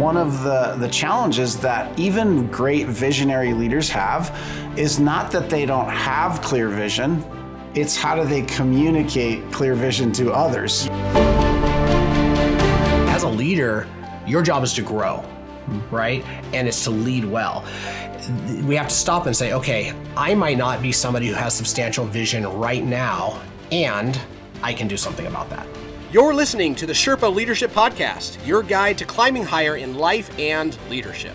one of the challenges that even great visionary leaders have is not that they don't have clear vision, it's how do they communicate clear vision to others. As a leader, your job is to grow, right? And it's to lead well. We have to stop and say, okay, I might not be somebody who has substantial vision right now, and I can do something about that. You're listening to the Sherpa Leadership Podcast, your guide to climbing higher in life and leadership.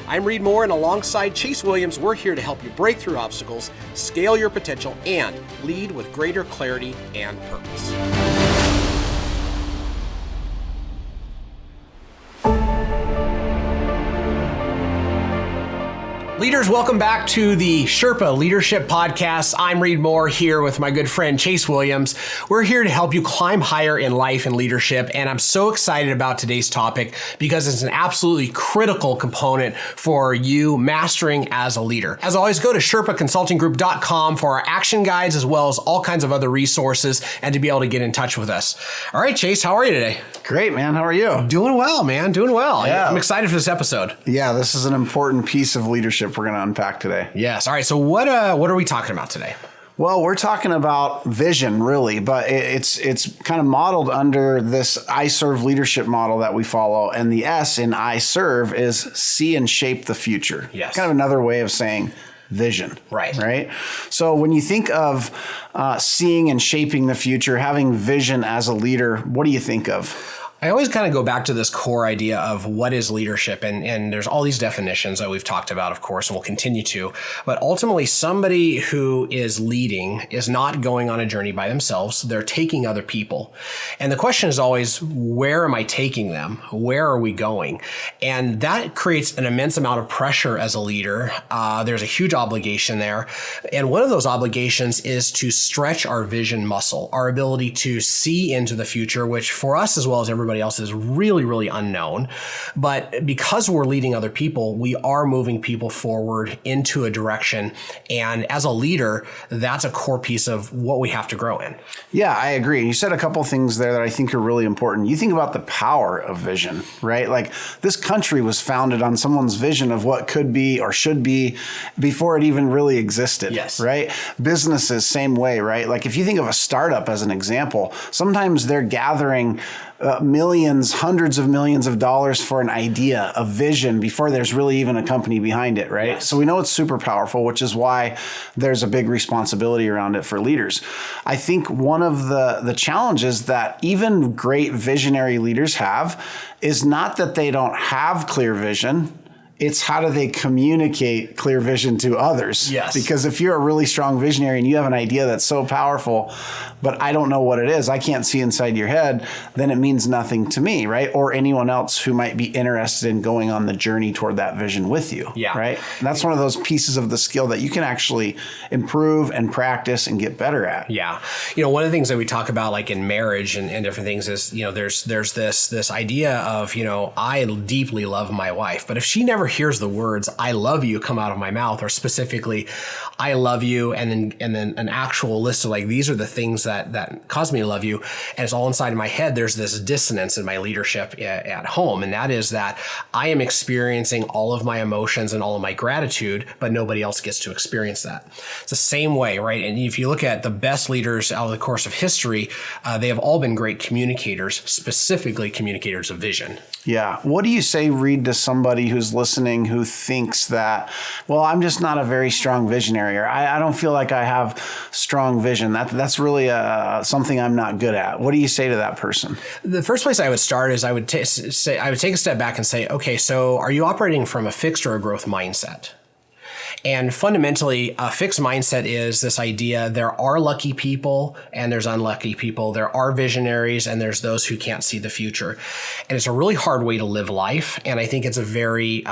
I'm Reed Moore, and alongside Chase Williams, we're here to help you break through obstacles, scale your potential, and lead with greater clarity and purpose. Leaders, welcome back to the Sherpa Leadership Podcast. I'm Reed Moore here with my good friend Chase Williams. We're here to help you climb higher in life and leadership, and I'm so excited about today's topic because it's an absolutely critical component for you mastering as a leader. As always, go to sherpaconsultinggroup.com for our action guides as well as all kinds of other resources and to be able to get in touch with us. All right, Chase, how are you today? Great, man. How are you? Doing well, man. Doing well. Yeah. I'm excited for this episode. Yeah, this is an important piece of leadership we're going to unpack today. Yes. All right. So what are we talking about today? Well, we're talking about vision, really, but it's kind of modeled under this I serve leadership model that we follow. And the S in I serve is see and shape the future. Yes. Kind of another way of saying vision. Right. So when you think of seeing and shaping the future, having vision as a leader, what do you think of? I always kind of go back to this core idea of what is leadership. And there's all these definitions that we've talked about, of course, and we'll continue to. But ultimately, somebody who is leading is not going on a journey by themselves. They're taking other people. And the question is always, where am I taking them? Where are we going? And that creates an immense amount of pressure as a leader. There's a huge obligation there. And one of those obligations is to stretch our vision muscle, our ability to see into the future, which for us as well as everybody else is really, really unknown. But because we're leading other people, we are moving people forward into a direction. And as a leader, that's a core piece of what we have to grow in. Yeah, I agree. You said a couple things there that I think are really important. You think about the power of vision, right? Like this country was founded on someone's vision of what could be or should be before it even really existed. Yes. Right? Businesses, same way, right? Like if you think of a startup as an example, sometimes they're gathering millions, hundreds of millions of dollars for an idea, a vision before there's really even a company behind it, right? Yes. So we know it's super powerful, which is why there's a big responsibility around it for leaders. I think one of the challenges that even great visionary leaders have is not that they don't have clear vision, it's how do they communicate clear vision to others? Yes. Because if you're a really strong visionary and you have an idea that's so powerful, but I don't know what it is, I can't see inside your head, then it means nothing to me, right? Or anyone else who might be interested in going on the journey toward that vision with you, right? And that's one of those pieces of the skill that you can actually improve and practice and get better at. Yeah. One of the things that we talk about like in marriage and different things is, there's this idea of, I deeply love my wife, but if she never hears the words, I love you come out of my mouth, or specifically, I love you, and then an actual list of like, these are the things that cause me to love you, and it's all inside of my head, there's this dissonance in my leadership at home. And that is that I am experiencing all of my emotions and all of my gratitude, but nobody else gets to experience that. It's the same way, right? And if you look at the best leaders out of the course of history, they have all been great communicators, specifically communicators of vision. Yeah. What do you say, Reed, to somebody who's listening who thinks that, well, I'm just not a very strong visionary, or I don't feel like I have strong vision. That's really something I'm not good at. What do you say to that person? The first place I would start is I would take a step back and say, okay, so are you operating from a fixed or a growth mindset? And fundamentally, a fixed mindset is this idea there are lucky people and there's unlucky people. There are visionaries and there's those who can't see the future. And it's a really hard way to live life. And I think it's a very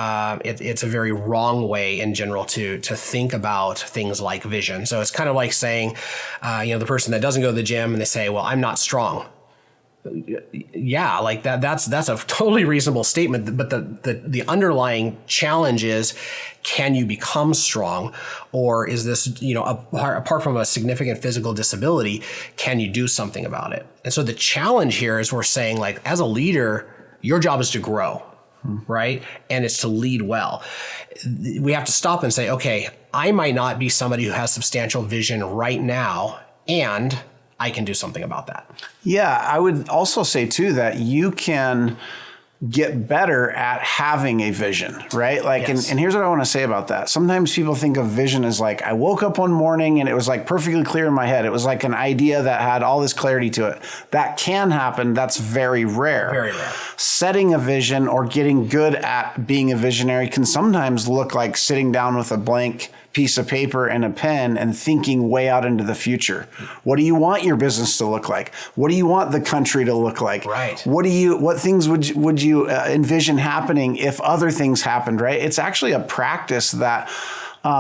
wrong way in general to think about things like vision. So it's kind of like saying, the person that doesn't go to the gym and they say, well, I'm not strong. Yeah, like that's a totally reasonable statement. But the underlying challenge is, can you become strong? Or is this, apart from a significant physical disability, can you do something about it? And so the challenge here is we're saying, like, as a leader, your job is to grow. right? And it's to lead well. We have to stop and say, okay, I might not be somebody who has substantial vision right now, and I can do something about that. Yeah, I would also say too that you can get better at having a vision, right? Like, Yes. and here's what I want to say about that. Sometimes people think of vision as like, I woke up one morning and it was like perfectly clear in my head. It was like an idea that had all this clarity to it. That can happen. That's very rare. Very rare. Setting a vision or getting good at being a visionary can sometimes look like sitting down with a blank piece of paper and a pen and thinking way out into the future. What do you want your business to look like? What do you want the country to look like? Right. What things would you envision happening if other things happened, right? It's actually a practice that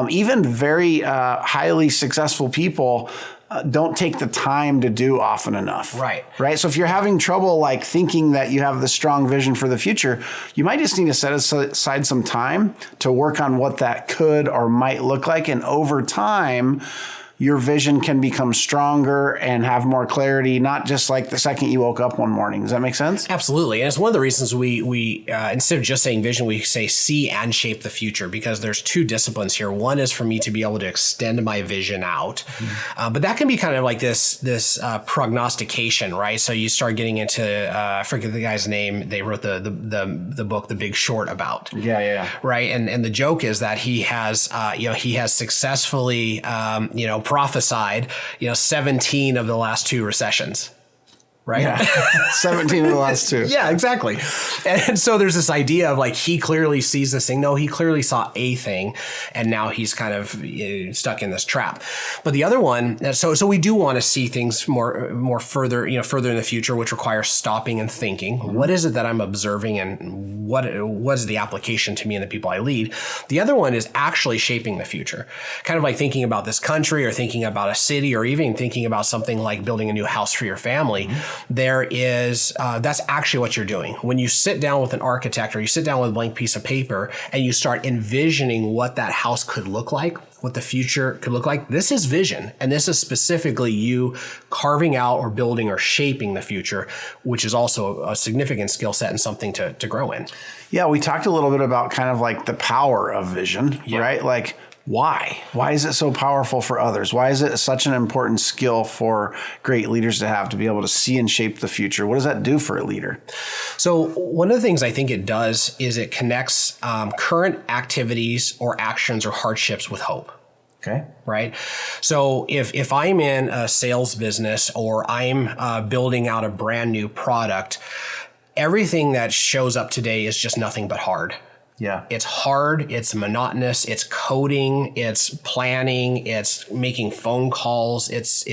even very highly successful people don't take the time to do often enough. Right. Right. So if you're having trouble like thinking that you have the strong vision for the future, you might just need to set aside some time to work on what that could or might look like. And over time, your vision can become stronger and have more clarity, not just like the second you woke up one morning. Does that make sense? Absolutely. And it's one of the reasons we instead of just saying vision, we say see and shape the future, because there's two disciplines here. One is for me to be able to extend my vision out. But that can be kind of like this prognostication, right? So you start getting into, I forget the guy's name. They wrote the book, The Big Short, about. Yeah. Right. And the joke is that he has successfully, prophesied, 17 of the last two recessions. Right? Yeah. 17 of the last two. Yeah, exactly. And so there's this idea of like, he clearly sees this thing. No, he clearly saw a thing, and now he's kind of stuck in this trap. But the other one, so we do want to see things more further in the future, which requires stopping and thinking. Mm-hmm. What is it that I'm observing, and what is the application to me and the people I lead? The other one is actually shaping the future, kind of like thinking about this country or thinking about a city or even thinking about something like building a new house for your family. Mm-hmm. There is, that's actually what you're doing. When you sit down with an architect or you sit down with a blank piece of paper and you start envisioning what that house could look like, what the future could look like, this is vision. And this is specifically you carving out or building or shaping the future, which is also a significant skill set and something to grow in. Yeah, we talked a little bit about kind of like the power of vision, right? Like, why? Why is it so powerful for others? Why is it such an important skill for great leaders to have, to be able to see and shape the future? What does that do for a leader? So one of the things I think it does is it connects current activities or actions or hardships with hope. Okay. Right. So if I'm in a sales business or I'm building out a brand new product, everything that shows up today is just nothing but hard. Yeah. It's hard, it's monotonous, it's coding, it's planning, it's making phone calls, it's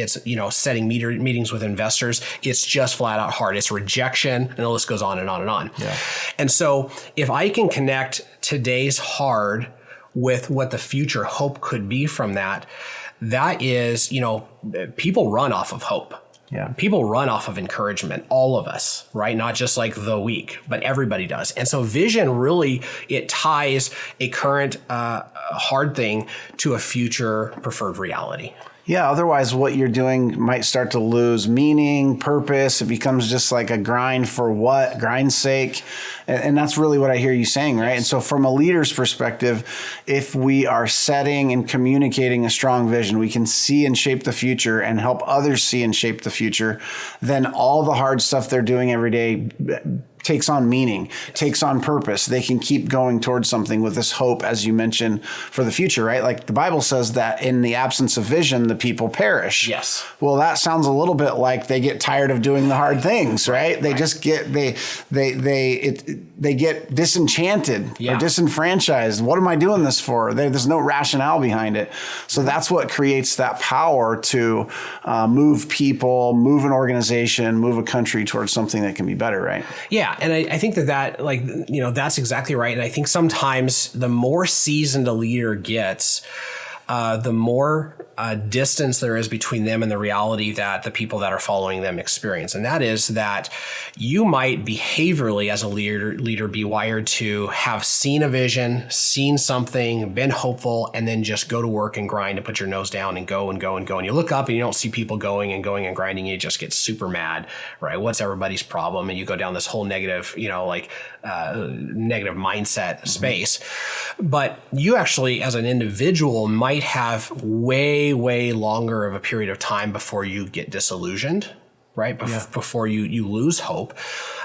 setting meetings with investors. It's just flat out hard. It's rejection, and the list goes on and on and on. Yeah. And so if I can connect today's hard with what the future hope could be from that is, people run off of hope. Yeah. People run off of encouragement, all of us, right? Not just like the weak, but everybody does. And so vision really, it ties a current hard thing to a future preferred reality. Yeah, otherwise what you're doing might start to lose meaning, purpose. It becomes just like a grind for what? Grind's sake. And that's really what I hear you saying, right? And so from a leader's perspective, if we are setting and communicating a strong vision, we can see and shape the future and help others see and shape the future, then all the hard stuff they're doing every day takes on meaning, takes on purpose. They can keep going towards something with this hope, as you mentioned, for the future, right? Like the Bible says that in the absence of vision, the people perish. Yes. Well, that sounds a little bit like they get tired of doing the hard things, right? They just get, they get disenchanted or disenfranchised. What am I doing this for? There's no rationale behind it. So that's what creates that power to move people, move an organization, move a country towards something that can be better, right? Yeah. And I think that's exactly right. And I think sometimes the more seasoned a leader gets, the more distance there is between them and the reality that the people that are following them experience. And that is that you might behaviorally as a leader be wired to have seen a vision, seen something, been hopeful, and then just go to work and grind and put your nose down and go and go and go. And you look up and you don't see people going and grinding. You just get super mad, right? What's everybody's problem? And you go down this whole negative, negative mindset space. But you actually, as an individual, might have way longer of a period of time before you get disillusioned, right? Before you lose hope.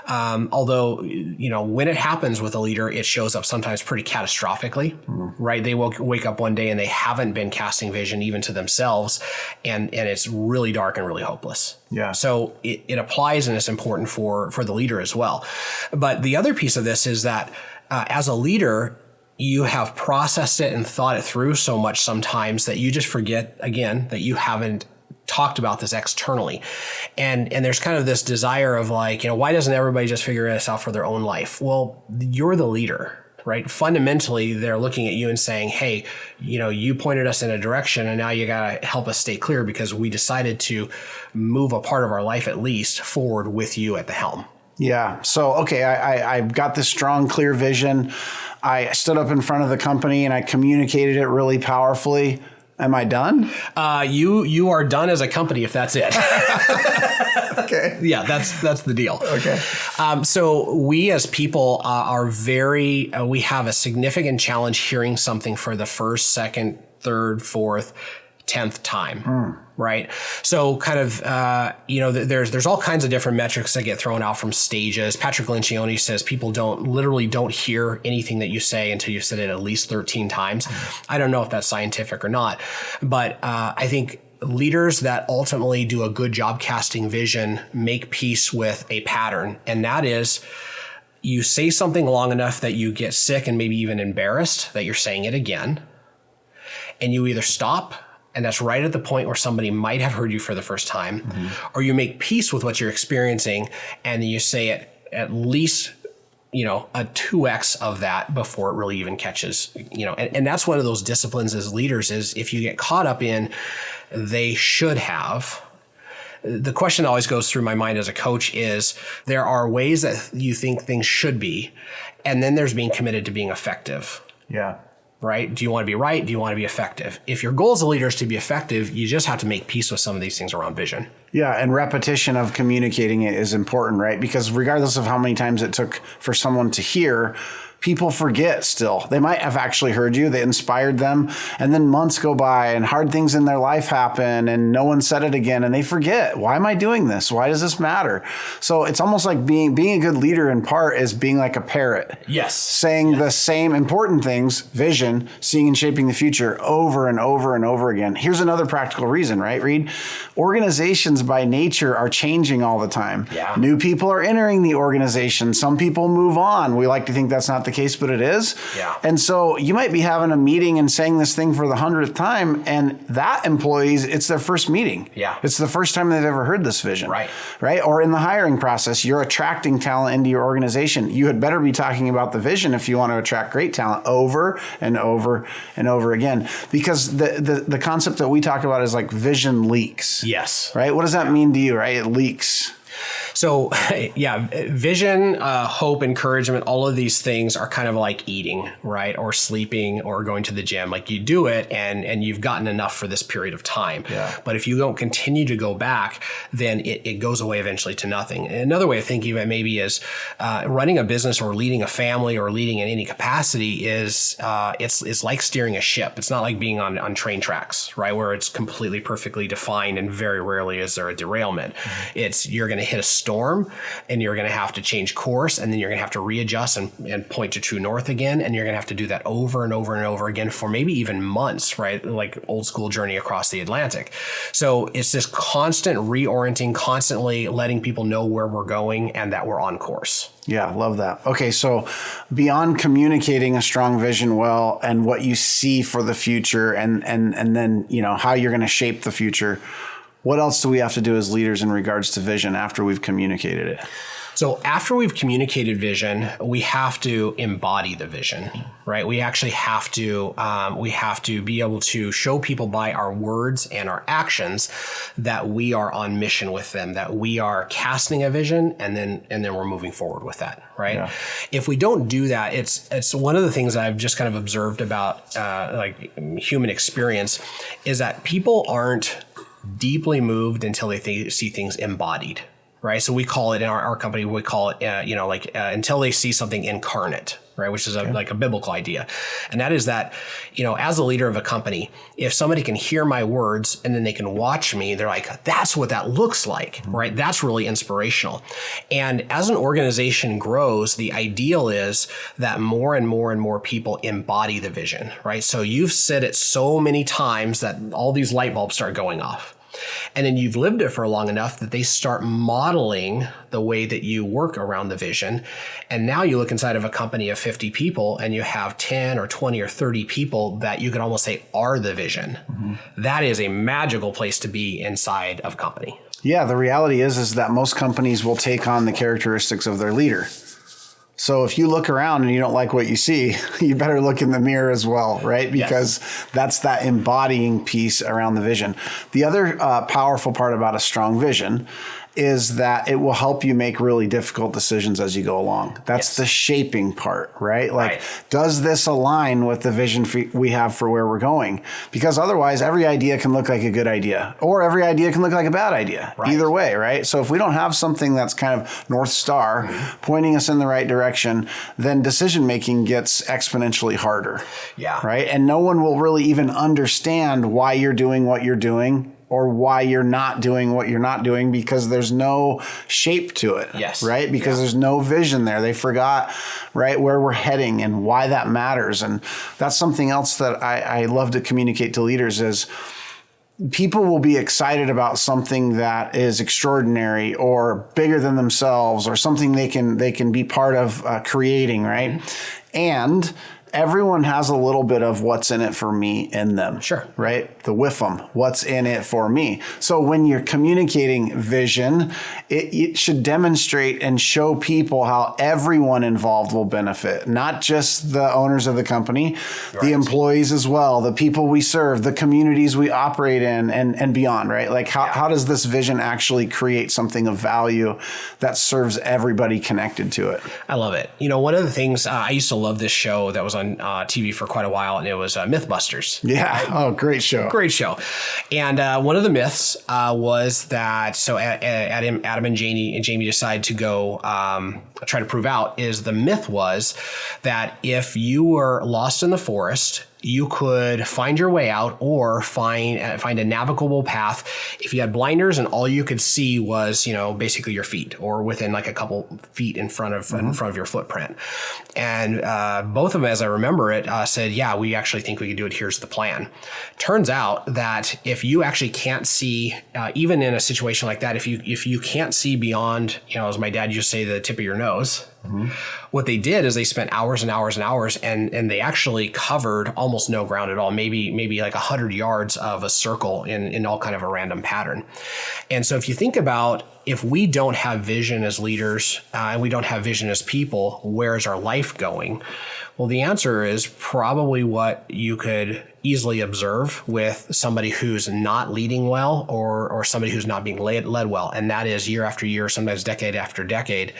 Although, when it happens with a leader, it shows up sometimes pretty catastrophically, right? They will wake up one day and they haven't been casting vision even to themselves. And it's really dark and really hopeless. Yeah. So it applies and it's important for the leader as well. But the other piece of this is that as a leader, you have processed it and thought it through so much sometimes that you just forget, again, that you haven't talked about this externally. And there's kind of this desire of why doesn't everybody just figure this out for their own life? Well, you're the leader, right? Fundamentally, they're looking at you and saying, hey, you pointed us in a direction and now you got to help us stay clear because we decided to move a part of our life at least forward with you at the helm. Yeah. So, okay, I've got this strong, clear vision. I stood up in front of the company and I communicated it really powerfully. Am I done? You are done as a company if that's it. Okay. Yeah, that's the deal. Okay. So we as people are we have a significant challenge hearing something for the first, second, third, fourth, 10th time. Right. So kind of, there's all kinds of different metrics that get thrown out from stages. Patrick Lencioni says people literally don't hear anything that you say until you've said it at least 13 times. I don't know if that's scientific or not, but I think leaders that ultimately do a good job casting vision make peace with a pattern. And that is you say something long enough that you get sick and maybe even embarrassed that you're saying it again. And you either stop, and that's right at the point where somebody might have heard you for the first time, or you make peace with what you're experiencing and you say it at least, a 2x of that before it really even catches, and that's one of those disciplines as leaders is if you get caught up in they should have, the question that always goes through my mind as a coach is there are ways that you think things should be, and then there's being committed to being effective. Yeah. Right? Do you want to be right? Do you want to be effective? If your goal as a leader is to be effective, you just have to make peace with some of these things around vision. Yeah, and repetition of communicating it is important, right? Because regardless of how many times it took for someone to hear, people forget still. They might have actually heard you, they inspired them, and then months go by and hard things in their life happen and no one said it again and they forget. Why am I doing this? Why does this matter? So it's almost like being a good leader in part is being like a parrot. Yes. Saying the same important things, vision, seeing and shaping the future over and over and over again. Here's another practical reason, right, Reed? Organizations by nature are changing all the time. Yeah. New people are entering the organization. Some people move on. We like to think that's not the case, but it is. Yeah. And so you might be having a meeting and saying this thing for the 100th time, and that employees, it's their first meeting. Yeah. It's the first time they've ever heard this vision. Right. Right. Or in the hiring process, you're attracting talent into your organization. You had better be talking about the vision if you want to attract great talent over and over and over again. Because the concept that we talk about is like vision leaks. Yes. Right. What does that mean to you? Right. It leaks. So yeah, vision, hope, encouragement, all of these things are kind of like eating, right? Or sleeping or going to the gym. Like you do it and you've gotten enough for this period of time. Yeah. But if you don't continue to go back, then it goes away eventually to nothing. And another way of thinking of it maybe is running a business or leading a family or leading in any capacity is it's like steering a ship. It's not like being on train tracks, right? Where it's completely perfectly defined and very rarely is there a derailment. It's you're going to hit a storm and you're going to have to change course and then you're going to have to readjust and point to true north again. And you're going to have to do that over and over and over again for maybe even months, right? Like old school journey across the Atlantic. So it's this constant reorienting, constantly letting people know where we're going and that we're on course. Yeah, love that. Okay, so beyond communicating a strong vision well and what you see for the future and then, how you're going to shape the future, What else do we have to do as leaders in regards to vision after we've communicated it? So after we've communicated vision, we have to embody the vision, right? We actually have to be able to show people by our words and our actions that we are on mission with them, that we are casting a vision, and then we're moving forward with that, right? Yeah. If we don't do that, it's one of the things that I've just kind of observed about like human experience is that people aren't deeply moved until they see things embodied. Right. So we call it in our company, we call it, until they see something incarnate, right? Which is like a biblical idea. And that is that, as a leader of a company, if somebody can hear my words and then they can watch me, they're like, that's what that looks like, right? That's really inspirational. And as an organization grows, the ideal is that more and more and more people embody the vision, right? So you've said it so many times that all these light bulbs start going off. And then you've lived it for long enough that they start modeling the way that you work around the vision. And now you look inside of a company of 50 people and you have 10 or 20 or 30 people that you could almost say are the vision. Mm-hmm. That is a magical place to be inside of a company. Yeah, the reality is that most companies will take on the characteristics of their leader. So if you look around and you don't like what you see, you better look in the mirror as well, right? Because that's that embodying piece around the vision. The other powerful part about a strong vision is that it will help you make really difficult decisions as you go along. That's the shaping part, right? Like, does this align with the vision we have for where we're going? Because otherwise, every idea can look like a good idea, or every idea can look like a bad idea. Either way, right? So if we don't have something that's kind of North Star pointing us in the right direction, then decision-making gets exponentially harder. Yeah. Right? And no one will really even understand why you're doing what you're doing, or why you're not doing what you're not doing, because there's no shape to it, right? Because there's no vision there. They forgot, right, where we're heading and why that matters. And that's something else that I love to communicate to leaders is people will be excited about something that is extraordinary or bigger than themselves or something they can be part of creating, right? Mm-hmm. And everyone has a little bit of what's in it for me in them. Sure. Right? The WIFM, what's in it for me. So when you're communicating vision, it should demonstrate and show people how everyone involved will benefit, not just the owners of the company, the employees as well, the people we serve, the communities we operate in, and beyond, right? Like how does this vision actually create something of value that serves everybody connected to it? I love it. One of the things, I used to love this show that was on TV for quite a while, and it was Mythbusters. Yeah. Oh, great show. Great show. And one of the myths was that, so Adam and Jamie decide to go try to prove out, is the myth was that if you were lost in the forest, you could find your way out or find a navigable path if you had blinders and all you could see was, basically your feet or within like a couple feet in front of your footprint. And both of them, as I remember it, said, yeah, we actually think we could do it. Here's the plan. Turns out that if you actually can't see, even in a situation like that, if you can't see beyond, as my dad used to say, the tip of your nose, what they did is they spent hours and hours and hours and they actually covered almost no ground at all, maybe like 100 yards of a circle in all kind of a random pattern. And so if you think about, if we don't have vision as leaders and we don't have vision as people, where is our life going? Well, the answer is probably what you could easily observe with somebody who's not leading well or somebody who's not being led well. And that is year after year, sometimes decade after decade,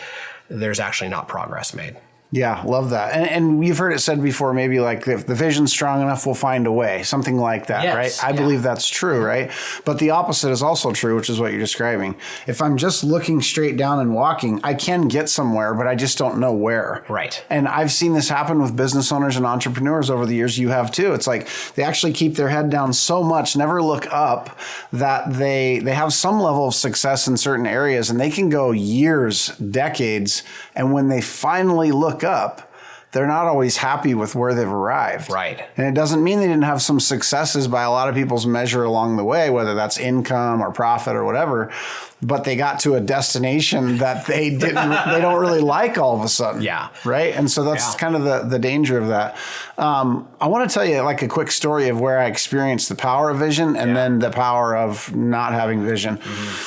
there's actually not progress made. Yeah, love that. And you've heard it said before, maybe like if the vision's strong enough, we'll find a way, something like that, right? I believe that's true, right? But the opposite is also true, which is what you're describing. If I'm just looking straight down and walking, I can get somewhere, but I just don't know where. Right. And I've seen this happen with business owners and entrepreneurs over the years. You have too. It's like they actually keep their head down so much, never look up, that they have some level of success in certain areas and they can go years, decades. And when they finally look up, they're not always happy with where they've arrived. Right. And it doesn't mean they didn't have some successes by a lot of people's measure along the way, whether that's income or profit or whatever, but they got to a destination that they don't really like all of a sudden. Yeah. Right. And so that's kind of the danger of that. I want to tell you like a quick story of where I experienced the power of vision and then the power of not having vision.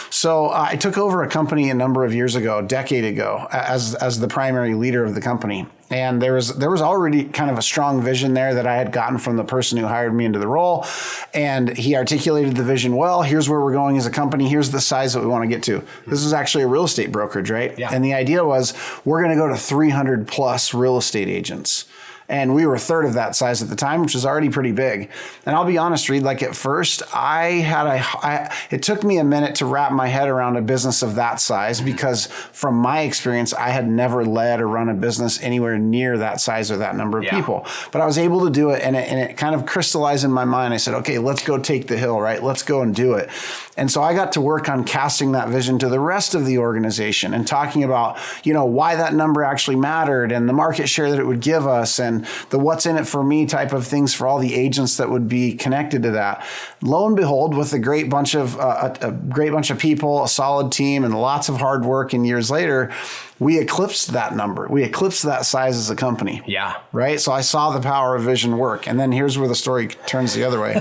So I took over a company a number of years ago, a decade ago, as the primary leader of the company. And there was already kind of a strong vision there that I had gotten from the person who hired me into the role. And he articulated the vision well. Here's where we're going as a company. Here's the size that we want to get to. This is actually a real estate brokerage, right? Yeah. And the idea was we're going to go to 300 plus real estate agents. And we were a third of that size at the time, which was already pretty big. And I'll be honest, Reed, like at first, it took me a minute to wrap my head around a business of that size because from my experience, I had never led or run a business anywhere near that size or that number of people. But I was able to do it, and it kind of crystallized in my mind. I said, okay, let's go take the hill, right? Let's go and do it. And so I got to work on casting that vision to the rest of the organization and talking about, why that number actually mattered and the market share that it would give us and the what's in it for me type of things for all the agents that would be connected to that. Lo and behold, with a great bunch of people, a solid team, and lots of hard work, and years later, we eclipsed that number. We eclipsed that size as a company. Yeah. Right? So I saw the power of vision work. And then here's where the story turns the other way.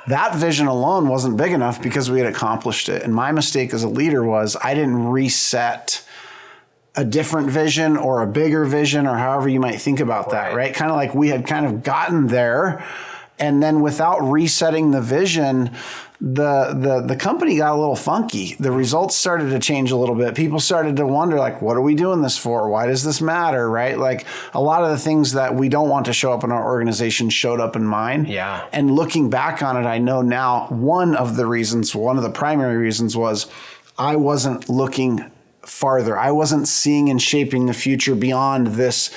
That vision alone wasn't big enough because we had accomplished it. And my mistake as a leader was I didn't reset a different vision or a bigger vision or however you might think about that, right? Kind of like we had kind of gotten there, and then without resetting the vision, the company got a little funky. The results started to change a little bit. People started to wonder, like, what are we doing this for? Why does this matter, right? Like a lot of the things that we don't want to show up in our organization showed up in mine. Yeah. And looking back on it, I know now one of the primary reasons was I wasn't looking farther. I wasn't seeing and shaping the future beyond this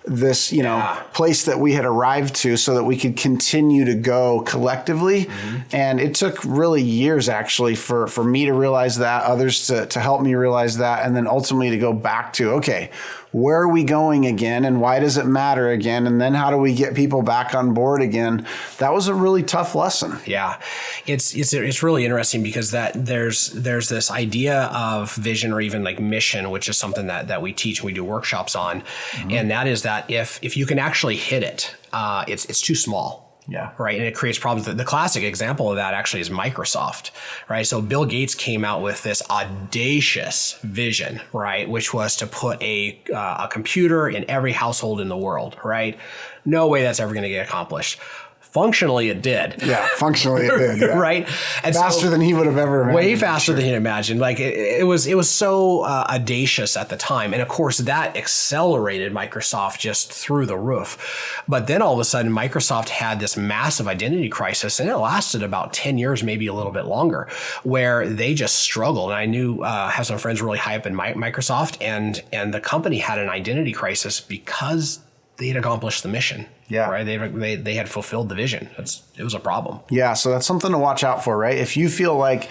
place that we had arrived to so that we could continue to go collectively. And it took really years actually for me to realize that, others to help me realize that, and then ultimately to go back to, okay, where are we going again and why does it matter again? And then how do we get people back on board again? That was a really tough lesson. Yeah. It's really interesting because there's this idea of vision or even like mission, which is something that we teach and we do workshops on. And that is that if you can actually hit it, it's too small. Yeah. Right. And it creates problems. The classic example of that actually is Microsoft. Right. So Bill Gates came out with this audacious vision, right, which was to put a computer in every household in the world. Right. No way that's ever going to get accomplished. Functionally, it did. Yeah, functionally it did. Yeah. Right? And faster than he would have ever imagined. Way faster than he'd imagined. Like it was so audacious at the time. And of course, that accelerated Microsoft just through the roof. But then all of a sudden, Microsoft had this massive identity crisis, and it lasted about 10 years, maybe a little bit longer, where they just struggled. And I knew, have some friends really high up in Microsoft, and the company had an identity crisis because they had accomplished the mission. Yeah. Right. They had fulfilled the vision. It was a problem. Yeah. So that's something to watch out for, right? If you feel like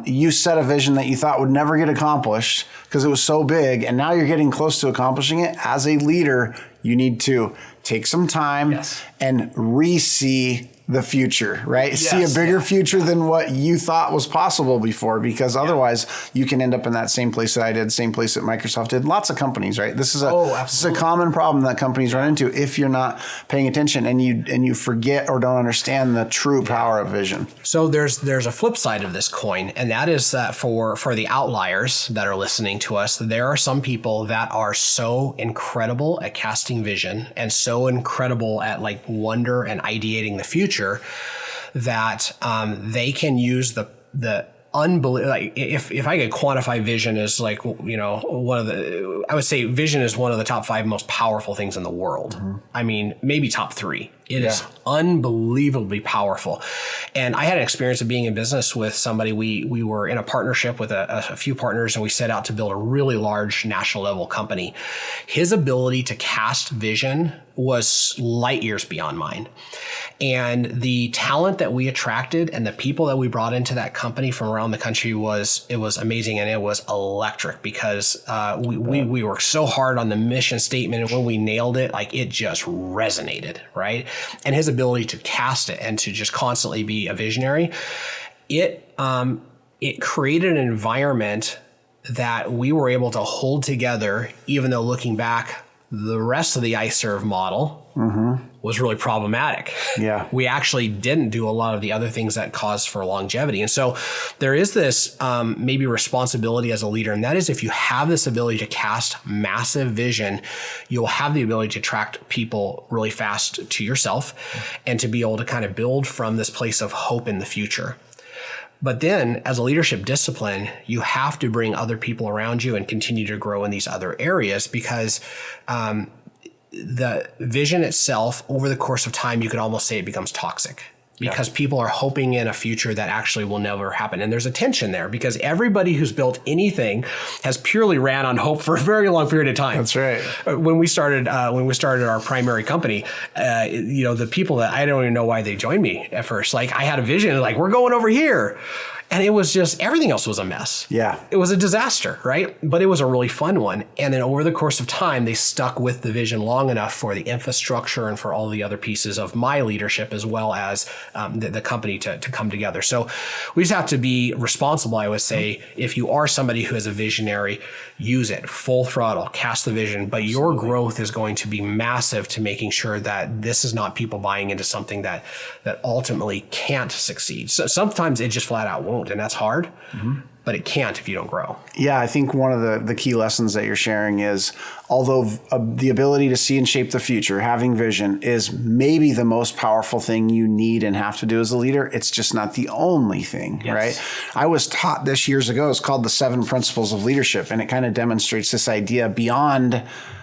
you set a vision that you thought would never get accomplished because it was so big, and now you're getting close to accomplishing it, as a leader, you need to take some time and re-see the future, right? Yes, see a bigger future than what you thought was possible before, because otherwise you can end up in that same place that I did, same place that Microsoft did. Lots of companies, right? This is a common problem that companies run into if you're not paying attention and you forget or don't understand the true power of vision. So there's a flip side of this coin, and that is that for the outliers that are listening to us, there are some people that are so incredible at casting vision and so incredible at like wonder and ideating the future that they can use the unbelievable. Like if I could quantify vision as like, I would say vision is one of the top 5 most powerful things in the world. I mean, maybe top 3. It is unbelievably powerful. And I had an experience of being in business with somebody. We were in a partnership with a few partners, and we set out to build a really large national level company. His ability to cast vision was light years beyond mine. And the talent that we attracted and the people that we brought into that company from around the country was amazing, and it was electric because we worked so hard on the mission statement, and when we nailed it, like it just resonated, right? And his ability to cast it and to just constantly be a visionary, it created an environment that we were able to hold together, even though looking back, the rest of the iServe model was really problematic. Yeah. We actually didn't do a lot of the other things that caused for longevity. And so there is this maybe responsibility as a leader, and that is if you have this ability to cast massive vision, you'll have the ability to attract people really fast to yourself and to be able to kind of build from this place of hope in the future. But then as a leadership discipline, you have to bring other people around you and continue to grow in these other areas because the vision itself over the course of time, you could almost say it becomes toxic because people are hoping in a future that actually will never happen. And there's a tension there because everybody who's built anything has purely ran on hope for a very long period of time. That's right. When we started our primary company, the people that I don't even know why they joined me at first, like I had a vision, like we're going over here. And it was just, everything else was a mess. Yeah. It was a disaster, right? But it was a really fun one. And then over the course of time, they stuck with the vision long enough for the infrastructure and for all the other pieces of my leadership, as well as the company to come together. So we just have to be responsible, I would say. If you are somebody who is a visionary, use it, full throttle, cast the vision. But your growth is going to be massive to making sure that this is not people buying into something that ultimately can't succeed. So sometimes it just flat out won't. And that's hard, but it can't if you don't grow. Yeah, I think one of the key lessons that you're sharing is, although the ability to see and shape the future, having vision is maybe the most powerful thing you need and have to do as a leader, it's just not the only thing, right? I was taught this years ago. It's called the 7 Principles of Leadership, and it kind of demonstrates this idea beyond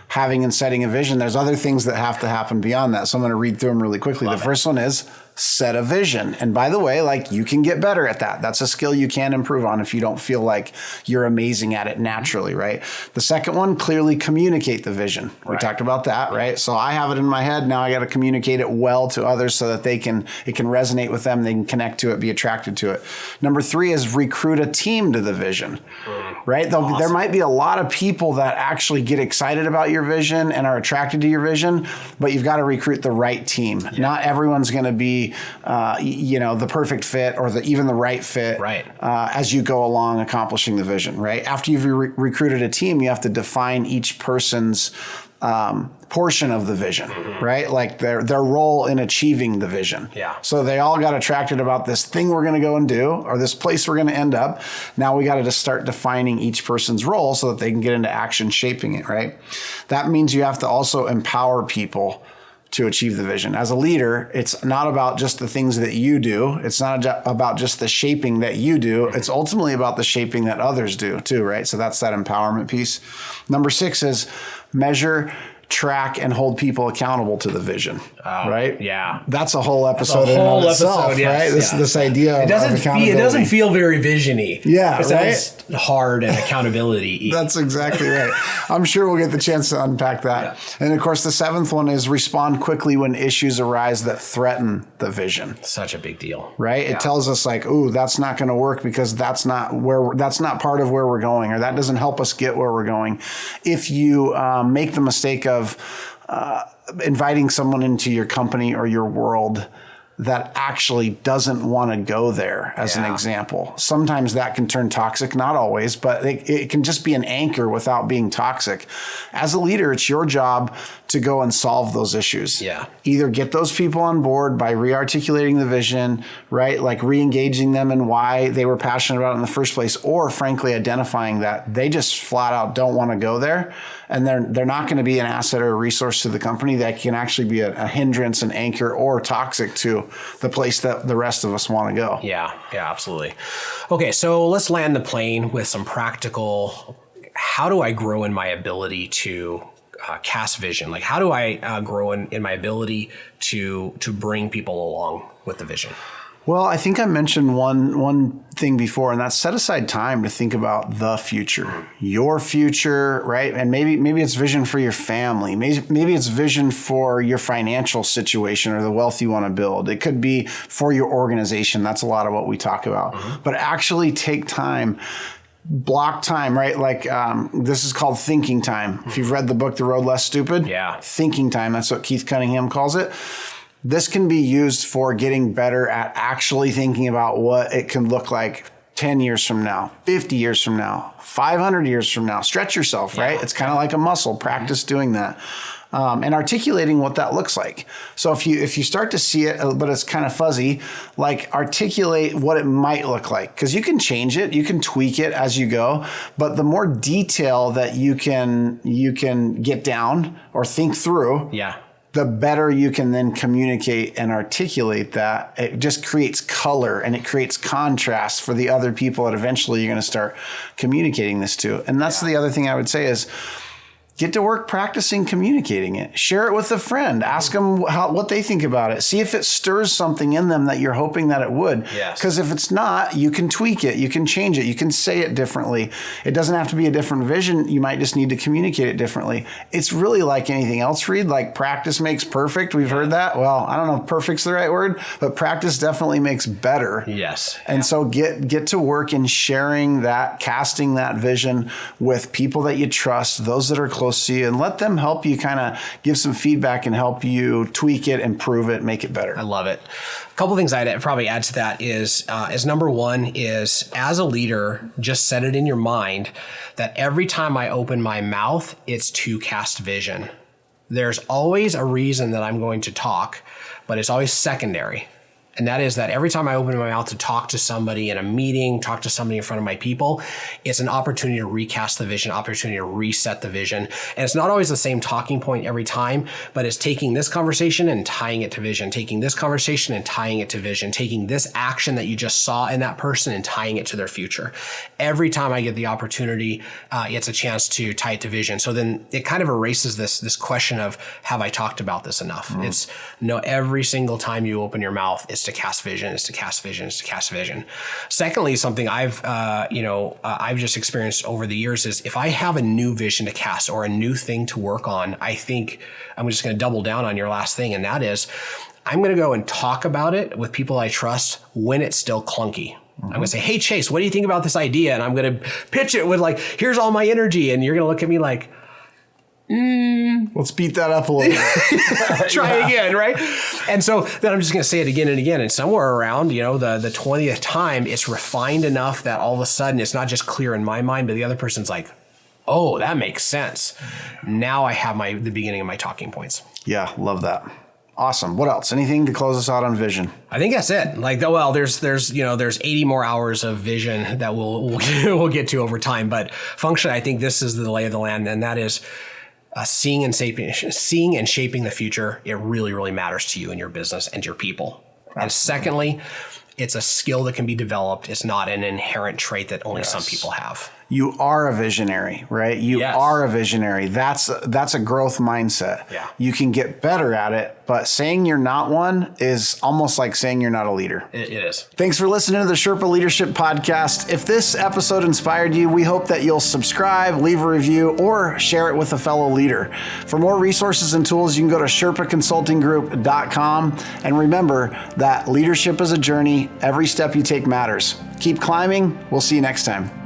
having and setting a vision. There's other things that have to happen beyond that. So I'm going to read through them really quickly. The first one is set a vision. And by the way, like you can get better at that. That's a skill you can improve on if you don't feel like you're amazing at it naturally, right? The second one, clearly communicate the vision. We talked about that, right? So I have it in my head. Now I got to communicate it well to others so that it can resonate with them. They can connect to it, be attracted to it. Number 3 is recruit a team to the vision, right? Awesome. There might be a lot of people that actually get excited about your vision and are attracted to your vision, but you've got to recruit the right team. Yeah. Not everyone's going to be the perfect fit or even the right fit as you go along accomplishing the vision, right? After you've recruited a team, you have to define each person's portion of the vision, right? Like their role in achieving the vision. Yeah. So they all got attracted about this thing we're going to go and do, or this place we're going to end up. Now we got to just start defining each person's role so that they can get into action shaping it, right? That means you have to also empower people to achieve the vision. As a leader, it's not about just the things that you do. It's not about just the shaping that you do. It's ultimately about the shaping that others do too, right? So that's that empowerment piece. Number 6 is measure, track, and hold people accountable to the vision, right? Yeah. That's a whole episode in and of itself, right? This idea of accountability. It doesn't feel very vision-y. Yeah, it sounds hard and accountability-y. That's exactly right. I'm sure we'll get the chance to unpack that. Yeah. And of course, the 7th one is respond quickly when issues arise that threaten the vision. Such a big deal. Right? Yeah. It tells us like, ooh, that's not going to work because that's not part of where we're going, or that doesn't help us get where we're going. If you make the mistake of inviting someone into your company or your world that actually doesn't want to go there, as an example. Sometimes that can turn toxic, not always, but it can just be an anchor without being toxic. As a leader, it's your job to go and solve those issues. Yeah. Either get those people on board by re-articulating the vision, right? Like re-engaging them in why they were passionate about it in the first place, or frankly identifying that they just flat out don't want to go there, and they're not going to be an asset or a resource to the company. That can actually be a hindrance, an anchor, or toxic to the place that the rest of us want to go. Yeah, absolutely. Okay, so let's land the plane with some practical, how do I grow in my ability to cast vision? Like, how do I grow in my ability to bring people along with the vision? Well, I think I mentioned one thing before, and that's set aside time to think about the future, your future, right? And maybe it's vision for your family. Maybe it's vision for your financial situation or the wealth you want to build. It could be for your organization. That's a lot of what we talk about. But actually take time, block time, right? Like this is called thinking time. If you've read the book, The Road Less Stupid, thinking time. That's what Keith Cunningham calls it. This can be used for getting better at actually thinking about what it can look like 10 years from now, 50 years from now, 500 years from now. Stretch yourself, right? It's kind of like a muscle. Practice doing that. And articulating what that looks like. So if you start to see it, but it's kind of fuzzy, like articulate what it might look like. Because you can change it, you can tweak it as you go. But the more detail that you can get down or think through, the better you can then communicate and articulate that. It just creates color and it creates contrast for the other people that eventually you're going to start communicating this to. And that's the other thing I would say is get to work practicing communicating it. Share it with a friend. Ask them what they think about it. See if it stirs something in them that you're hoping that it would. Because if it's not, you can tweak it. You can change it. You can say it differently. It doesn't have to be a different vision. You might just need to communicate it differently. It's really like anything else, Reed. Like practice makes perfect. We've heard that. Well, I don't know if perfect's the right word, but practice definitely makes better. And so get to work in sharing that, casting that vision with people that you trust, those that are close to you, and let them help you kind of give some feedback and help you tweak it, improve it, make it better. I love it. A couple things I'd probably add to that is number one is, as a leader, just set it in your mind that every time I open my mouth, it's to cast vision. There's always a reason that I'm going to talk, but it's always secondary. And that is that every time I open my mouth to talk to somebody in a meeting, talk to somebody in front of my people, it's an opportunity to recast the vision, opportunity to reset the vision. And it's not always the same talking point every time, but it's taking this conversation and tying it to vision, taking this conversation and tying it to vision, taking this action that you just saw in that person and tying it to their future. Every time I get the opportunity, it's a chance to tie it to vision. So then it kind of erases this question of, have I talked about this enough? It's no, every single time you open your mouth, it's to cast vision, it's to cast vision, it's to cast vision. Secondly, something I've just experienced over the years is if I have a new vision to cast or a new thing to work on, I think I'm just going to double down on your last thing. And that is, I'm going to go and talk about it with people I trust when it's still clunky. I'm going to say, hey, Chase, what do you think about this idea? And I'm going to pitch it with like, here's all my energy. And you're going to look at me like, let's beat that up a little bit. Try again, right? And so then I'm just going to say it again and again. And somewhere around, the 20th time, it's refined enough that all of a sudden it's not just clear in my mind, but the other person's like, oh, that makes sense. Now I have the beginning of my talking points. Yeah, love that. Awesome. What else? Anything to close us out on vision? I think that's it. Like, well, there's 80 more hours of vision that we'll get to over time. But functionally, I think this is the lay of the land, and that is seeing and shaping the future. It really, really matters to you and your business and your people. Absolutely. And secondly, it's a skill that can be developed. It's not an inherent trait that only some people have. You are a visionary, right? You are a visionary. That's a growth mindset. Yeah. You can get better at it, but saying you're not one is almost like saying you're not a leader. It is. Thanks for listening to the Sherpa Leadership Podcast. If this episode inspired you, we hope that you'll subscribe, leave a review, or share it with a fellow leader. For more resources and tools, you can go to sherpaconsultinggroup.com. And remember that leadership is a journey. Every step you take matters. Keep climbing. We'll see you next time.